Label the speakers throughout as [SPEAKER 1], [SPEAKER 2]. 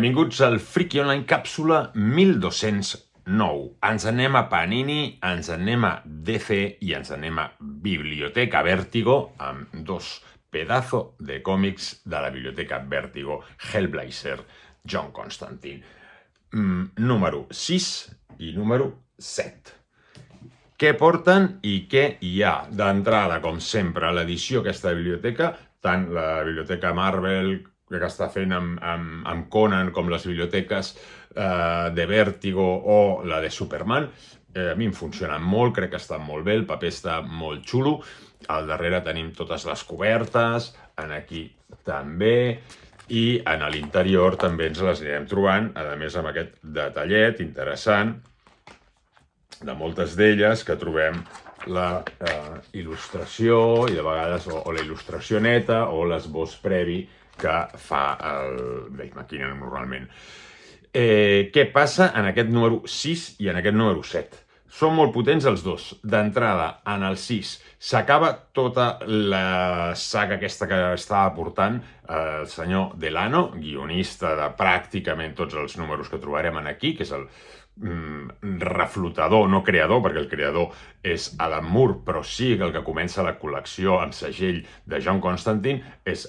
[SPEAKER 1] Benvinguts al Friki Online càpsula 1209. Ens anem a Panini, ens anem a DC i ens anem a Biblioteca Vértigo amb dos pedazos de còmics de la Biblioteca Vértigo, Hellblazer, John Constantine. Número 6 i número 7. Què porten i què hi ha? D'entrada, com sempre, l'edició aquesta biblioteca, tant la biblioteca Marvel que està fent amb Conan com les biblioteques de Vértigo o la de Superman, a mi em funcionen molt, crec que estan molt bé, el paper està molt xulo, al darrere tenim totes les cobertes, en aquí també, i en l'interior també ens les anirem trobant, a més amb aquest detallet interessant de moltes d'elles que trobem la il·lustració i de vegades o la il·lustració neta o l'esbós previ que fa el Dave McKinnon normalment. Què passa en aquest número 6 i en aquest número 7? Són molt potents els dos. D'entrada, en el 6 s'acaba tota la saga aquesta que estava portant el senyor Delano, guionista de pràcticament tots els números que trobarem aquí, que és el reflotador, no creador, perquè el creador és Alan Moore, però sí que el que comença la col·lecció amb segell de John Constantine és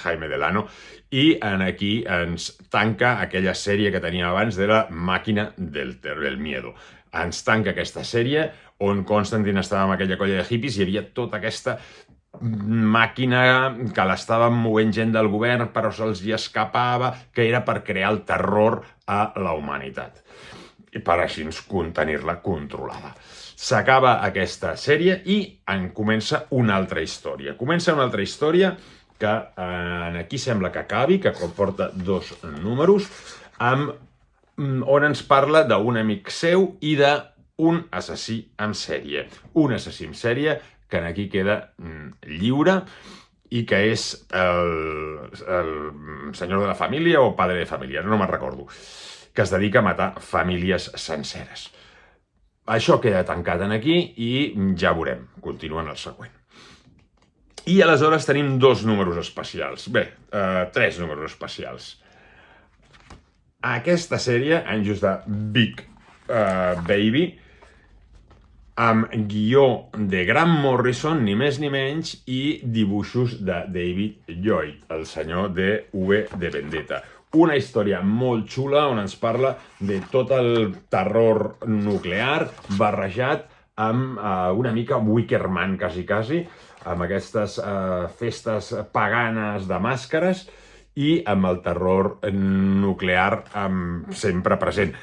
[SPEAKER 1] Jaime Delano, i aquí ens tanca aquella sèrie que tenia abans de la màquina del miedo. Ens tanca aquesta sèrie on Constantine estava amb aquella colla de hippies i hi havia tota aquesta màquina que l'estava movent gent del govern però se'ls hi escapava, que era per crear el terror a la humanitat i per així tenir-la controlada. S'acaba aquesta sèrie i en comença una altra història. Comença una altra història que aquí sembla que acabi, que comporta dos números, on ens parla d'un amic seu i d'un assassí en sèrie. Un assassí en sèrie que aquí queda lliure i que és el senyor de la família o padre de família, no me'n recordo, que es dedica a matar famílies senceres. Això queda tancat aquí i ja veurem, continua en el següent. I aleshores tenim dos números especials. Bé, tres números especials. Aquesta sèrie, Anys de Big Baby, amb guió de Grant Morrison, ni més ni menys, i dibuixos de David Lloyd, el senyor de V de Vendetta. Una història molt xula on ens parla de tot el terror nuclear barrejat amb una mica Wickerman, quasi, amb aquestes festes paganes de màscares i amb el terror nuclear sempre present.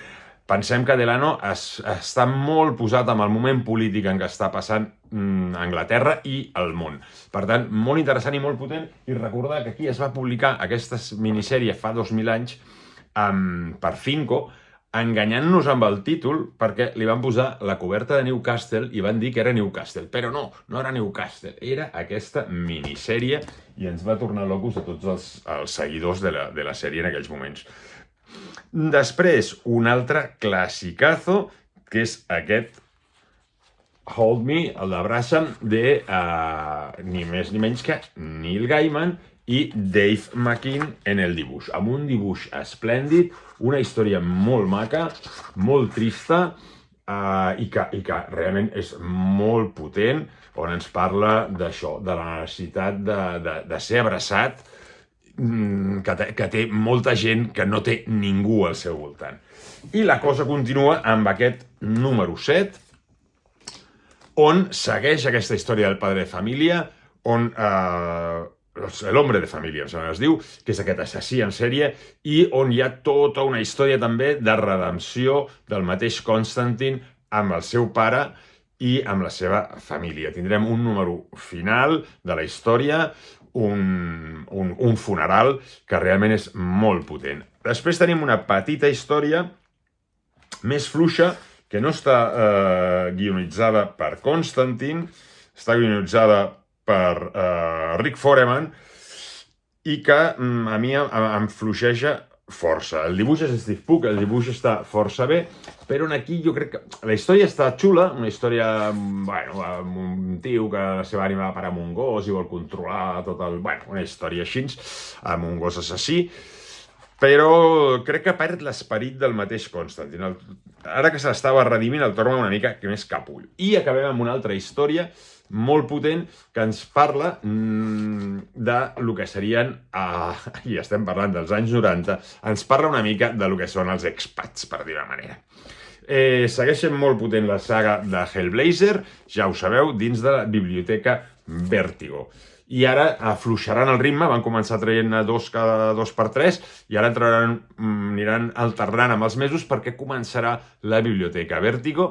[SPEAKER 1] Pensem que Delano està molt posat amb el moment polític en què està passant Anglaterra i el món. Per tant, molt interessant i molt potent, i recordar que aquí es va publicar aquesta minissèrie fa 2000 anys per Finco, enganyant-nos amb el títol perquè li van posar la coberta de Newcastle i van dir que era Newcastle, però no era Newcastle, era aquesta minissèrie i ens va tornar locos a tots els seguidors de la sèrie en aquells moments. Després, un altre classicazo, que és aquest Hold Me, el d'Abraham, de ni més ni menys que Neil Gaiman i Dave McKean en el dibuix, amb un dibuix esplèndid, una història molt maca, molt trista, i que realment és molt potent, on ens parla d'això, de la necessitat de ser abraçat, que té molta gent que no té ningú al seu voltant. I la cosa continua amb aquest número 7, on segueix aquesta història del padre de família, on l'hombre de família, em sembla que es diu, que és aquest assassí en sèrie, i on hi ha tota una història també de redempció del mateix Constantine amb el seu pare i amb la seva família. Tindrem un número final de la història, un funeral que realment és molt potent. Després tenim una petita història més fluixa que no està guionitzada per Constantine, està guionitzada per Rick Foreman i que a mi em fluixeja força. El dibuix és Steve Pugh, el dibuix està força bé, però aquí jo crec que la història està xula, una història, amb un tio que la seva ànima va parar amb un gos i vol controlar tot el... una història així, amb un gos assassí, però crec que perd l'esperit del mateix Constantine. Ara que se l'estava redimint, el torna una mica més capull. I acabem amb una altra història molt potent que ens parla de lo que serien, i estem parlant dels anys 90, ens parla una mica de lo que són els expats, per dir-ho manera. Segueix sent molt potent la saga de Hellblazer, ja ho sabeu, dins de la biblioteca Vértigo. I ara afluixaran el ritme, van començar traient dos cada 2x3 i ara aniran alternant amb els mesos perquè començarà la biblioteca Vértigo,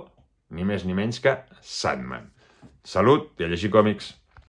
[SPEAKER 1] ni més ni menys que Sandman. Salut i a llegir còmics!